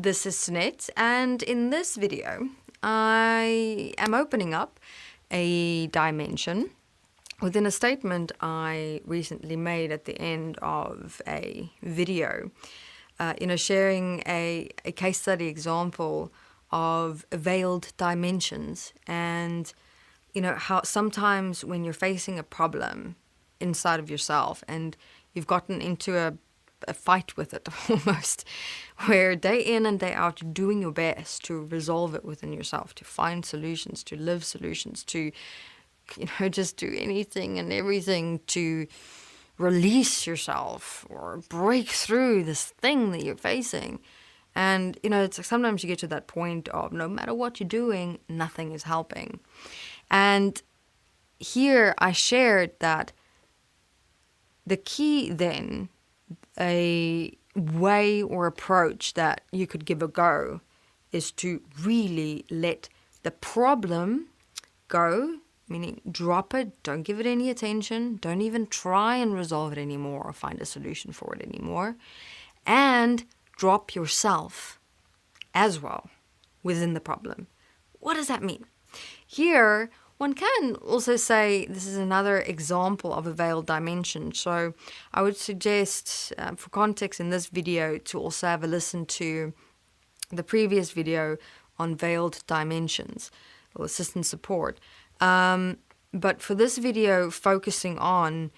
This is Snit, and in this video, I am opening up a dimension within a statement I recently made at the end of a video, sharing a case study example of veiled dimensions and, how sometimes when you're facing a problem inside of yourself and you've gotten into a fight with it almost, where day in and day out you're doing your best to resolve it within yourself, to find solutions, to live solutions, to just do anything and everything to release yourself or break through this thing that you're facing. And it's like sometimes you get to that point of no matter what you're doing, nothing is helping. And here I shared that the key then, a way or approach that you could give a go, is to really let the problem go, meaning drop it, don't give it any attention, don't even try and resolve it anymore or find a solution for it anymore, and drop yourself as well within the problem. What does that mean? Here, one can also say this is another example of a veiled dimension. So I would suggest, for context in this video, to also have a listen to the previous video on veiled dimensions or assistance support. But for this video, focusing on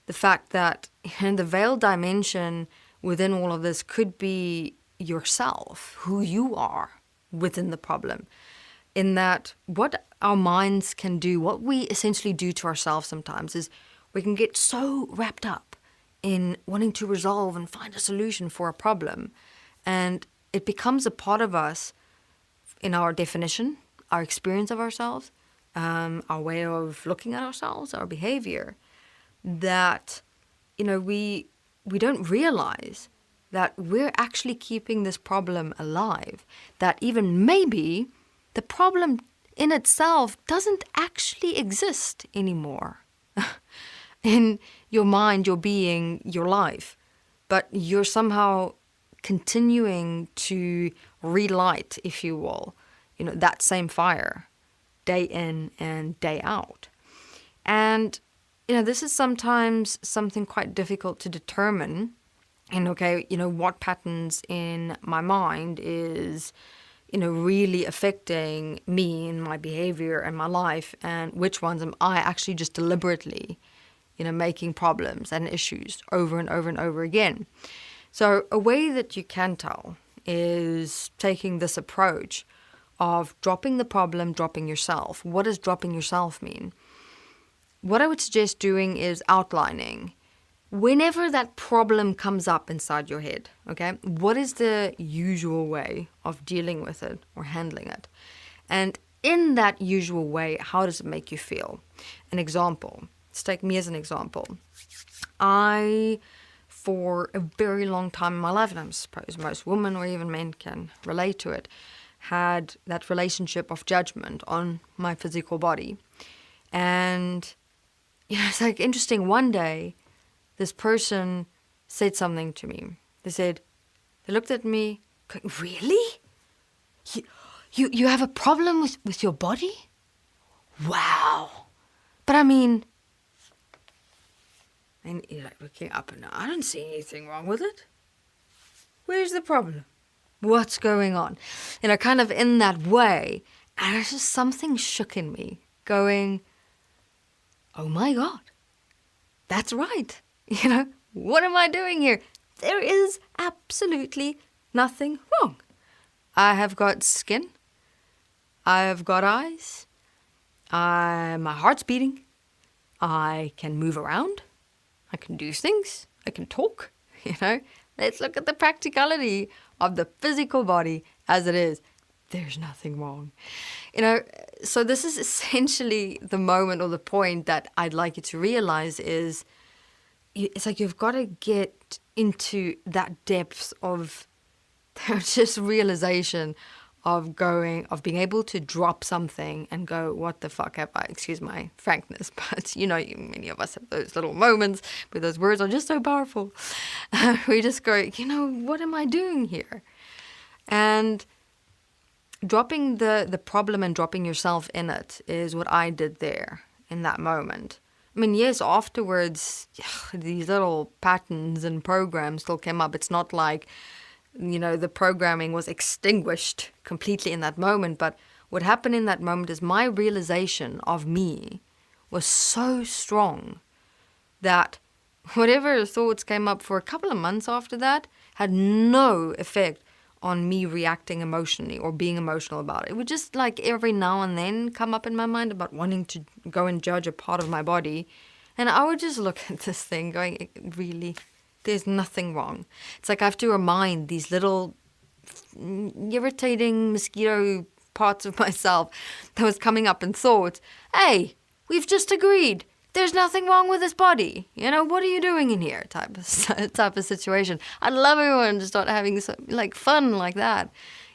the fact that the veiled dimension within all of this could be yourself, who you are within the problem. In that what our minds can do, what we essentially do to ourselves sometimes, is we can get so wrapped up in wanting to resolve and find a solution for a problem. And it becomes a part of us in our definition, our experience of ourselves, our way of looking at ourselves, our behavior, that, we don't realize that we're actually keeping this problem alive, that even maybe the problem in itself doesn't actually exist anymore in your mind, your being, your life, but you're somehow continuing to relight, if you will, that same fire day in and day out. And, this is sometimes something quite difficult to determine. And what patterns in my mind is really affecting me and my behavior and my life, and which ones am I actually just deliberately, making problems and issues over and over and over again. So a way that you can tell is taking this approach of dropping the problem, dropping yourself. What does dropping yourself mean? What I would suggest doing is outlining whenever that problem comes up inside your head, okay, what is the usual way of dealing with it or handling it? And in that usual way, how does it make you feel? An example. Let's take me as an example. I, for a very long time in my life, and I suppose most women or even men can relate to it, had that relationship of judgment on my physical body. And, it's like interesting. One day, this person said something to me. They looked at me, going, really? You have a problem with your body? Wow. But and you're like looking up and I don't see anything wrong with it. Where's the problem? What's going on? Kind of in that way. And it's just something shook in me, going, oh my God, that's right. What am I doing here? There is absolutely nothing wrong. I have got skin. I have got eyes. My heart's beating. I can move around. I can do things. I can talk. Let's look at the practicality of the physical body as it is. There's nothing wrong. So this is essentially the moment or the point that I'd like you to realize is, it's like you've got to get into that depth of just realization of being able to drop something and go, what the fuck have I, excuse my frankness, but many of us have those little moments where those words are just so powerful. We just go, what am I doing here? And dropping the problem and dropping yourself in it is what I did there in that moment. I mean, yes, afterwards, these little patterns and programs still came up. It's not like, the programming was extinguished completely in that moment. But what happened in that moment is my realization of me was so strong that whatever thoughts came up for a couple of months after that had no effect on me reacting emotionally or being emotional about it. It would just like every now and then come up in my mind about wanting to go and judge a part of my body. And I would just look at this thing going, really, there's nothing wrong. It's like I have to remind these little irritating mosquito parts of myself that was coming up in thoughts, hey, we've just agreed. There's nothing wrong with this body. What are you doing in here? Type of situation. I'd love everyone to start having fun like that,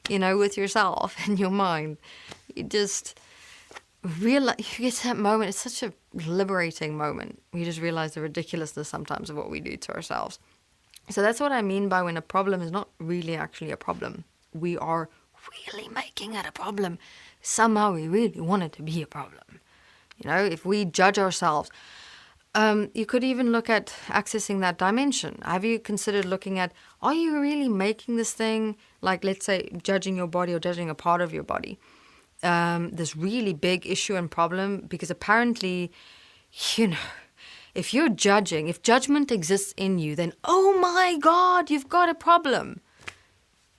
with yourself and your mind. You just realize, you get to that moment. It's such a liberating moment. We just realize the ridiculousness sometimes of what we do to ourselves. So that's what I mean by when a problem is not really actually a problem. We are really making it a problem. Somehow we really want it to be a problem. If we judge ourselves, you could even look at accessing that dimension. Have you considered looking at, are you really making this thing, like let's say judging your body or judging a part of your body, this really big issue and problem? Because apparently, if you're judging, if judgment exists in you, then, oh my God, you've got a problem.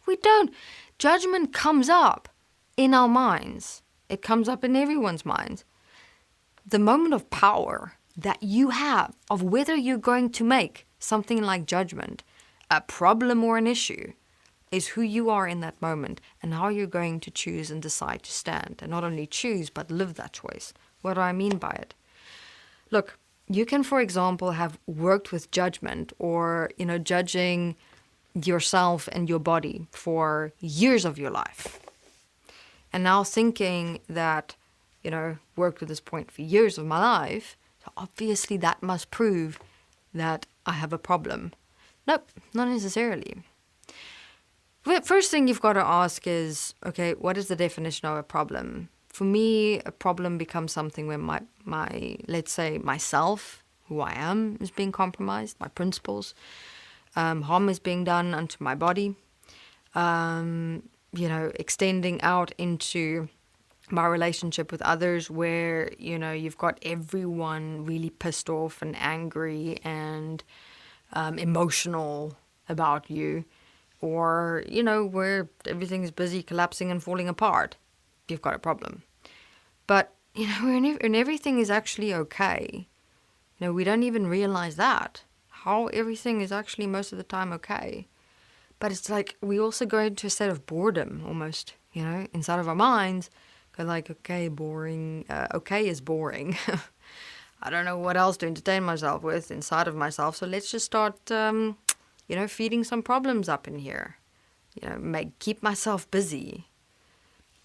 We don't. Judgment comes up in our minds. It comes up in everyone's minds. The moment of power that you have of whether you're going to make something like judgment a problem or an issue is who you are in that moment and how you're going to choose and decide to stand. And not only choose, but live that choice. What do I mean by it? Look, you can, for example, have worked with judgment or, judging yourself and your body for years of your life. And now thinking that, worked at this point for years of my life, so obviously that must prove that I have a problem. Nope, not necessarily. The first thing you've got to ask is, okay, what is the definition of a problem? For me, a problem becomes something where my let's say myself, who I am, is being compromised, my principles, harm is being done unto my body, extending out into my relationship with others where, you've got everyone really pissed off and angry and emotional about you, or, where everything is busy collapsing and falling apart. You've got a problem. But, when everything is actually okay, we don't even realize that, how everything is actually most of the time okay. But it's like we also go into a state of boredom almost, inside of our minds. Go like, okay, boring. Okay is boring. I don't know what else to entertain myself with inside of myself. So let's just start, feeding some problems up in here. Keep myself busy.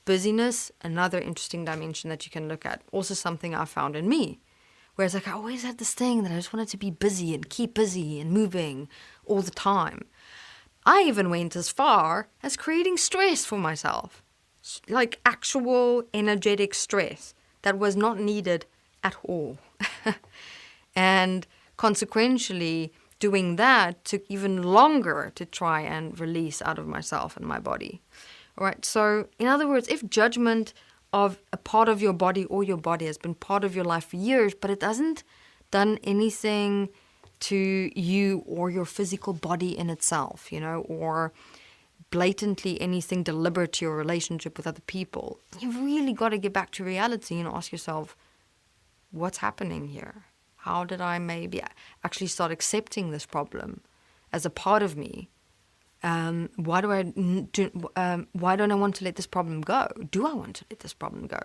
Busyness, another interesting dimension that you can look at. Also something I found in me. Whereas I always had this thing that I just wanted to be busy and keep busy and moving all the time. I even went as far as creating stress for myself. Like actual energetic stress that was not needed at all. And consequentially, doing that took even longer to try and release out of myself and my body. All right, so in other words, if judgment of a part of your body or your body has been part of your life for years, but it hasn't done anything to you or your physical body in itself, or blatantly anything deliberate to your relationship with other people, you've really got to get back to reality and ask yourself, what's happening here? How did I maybe actually start accepting this problem as a part of me? Why don't I want to let this problem go? Do I want to let this problem go?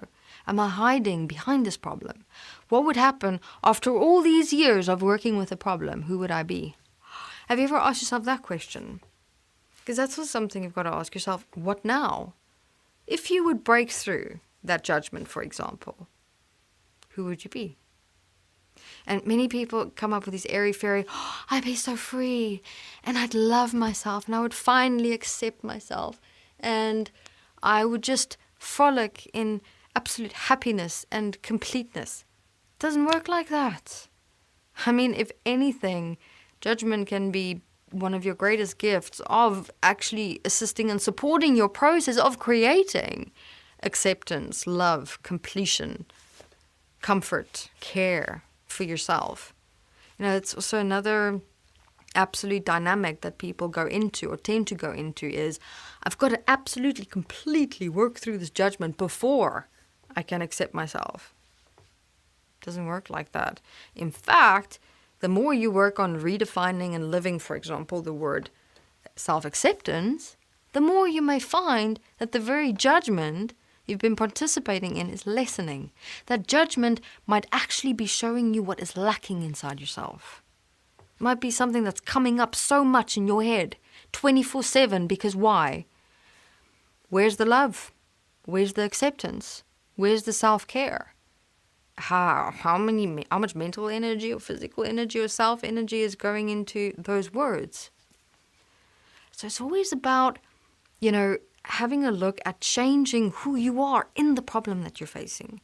Am I hiding behind this problem? What would happen after all these years of working with a problem? Who would I be? Have you ever asked yourself that question? Because that's also something you've got to ask yourself, what now? If you would break through that judgment, for example, who would you be? And many people come up with these airy-fairy, I'd be so free, and I'd love myself, and I would finally accept myself, and I would just frolic in absolute happiness and completeness. It doesn't work like that. I mean, if anything, judgment can be one of your greatest gifts of actually assisting and supporting your process of creating acceptance, love, completion, comfort, care for yourself. It's also another absolute dynamic that people go into or tend to go into is, I've got to absolutely, completely work through this judgment before I can accept myself. It doesn't work like that. In fact, the more you work on redefining and living, for example, the word self-acceptance, the more you may find that the very judgment you've been participating in is lessening. That judgment might actually be showing you what is lacking inside yourself. It might be something that's coming up so much in your head, 24/7, because why? Where's the love? Where's the acceptance? Where's the self-care? How much mental energy or physical energy or self-energy is going into those words? So it's always about, having a look at changing who you are in the problem that you're facing.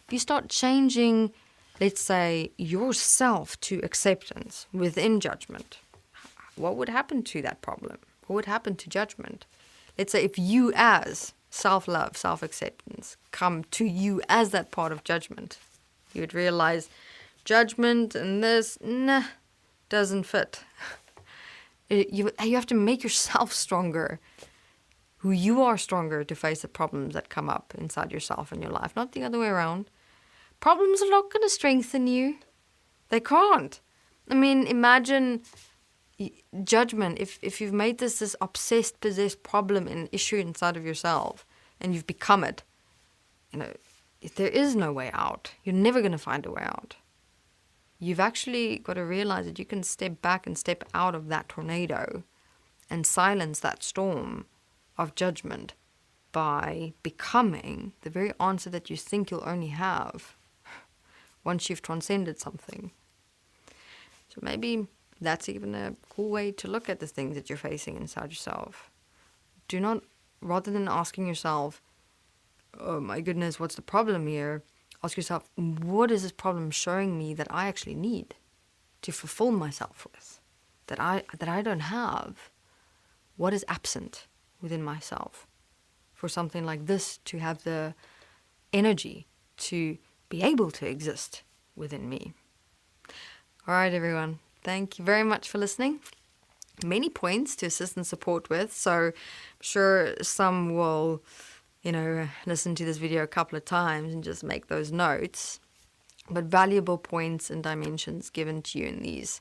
If you start changing, let's say, yourself to acceptance within judgment, what would happen to that problem? What would happen to judgment? Let's say if you as self-love, self-acceptance come to you as that part of judgment, you would realize judgment and this, doesn't fit. You have to make yourself stronger, who you are stronger to face the problems that come up inside yourself and your life, not the other way around. Problems are not going to strengthen you. They can't. I mean, imagine judgment. If you've made this obsessed, possessed problem and issue inside of yourself and you've become it, there is no way out. You're never going to find a way out. You've actually got to realize that you can step back and step out of that tornado and silence that storm of judgment by becoming the very answer that you think you'll only have once you've transcended something. So maybe that's even a cool way to look at the things that you're facing inside yourself. Do not, rather than asking yourself, oh my goodness, what's the problem here? Ask yourself, what is this problem showing me that I actually need to fulfill myself with, that I don't have? What is absent within myself for something like this to have the energy to be able to exist within me? All right, everyone. Thank you very much for listening. Many points to assist and support with, so I'm sure some will listen to this video a couple of times and just make those notes. But valuable points and dimensions given to you in these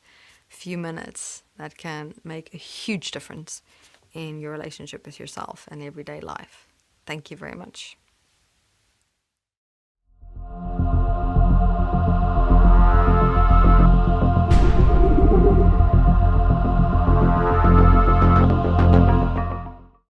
few minutes that can make a huge difference in your relationship with yourself and everyday life. Thank you very much.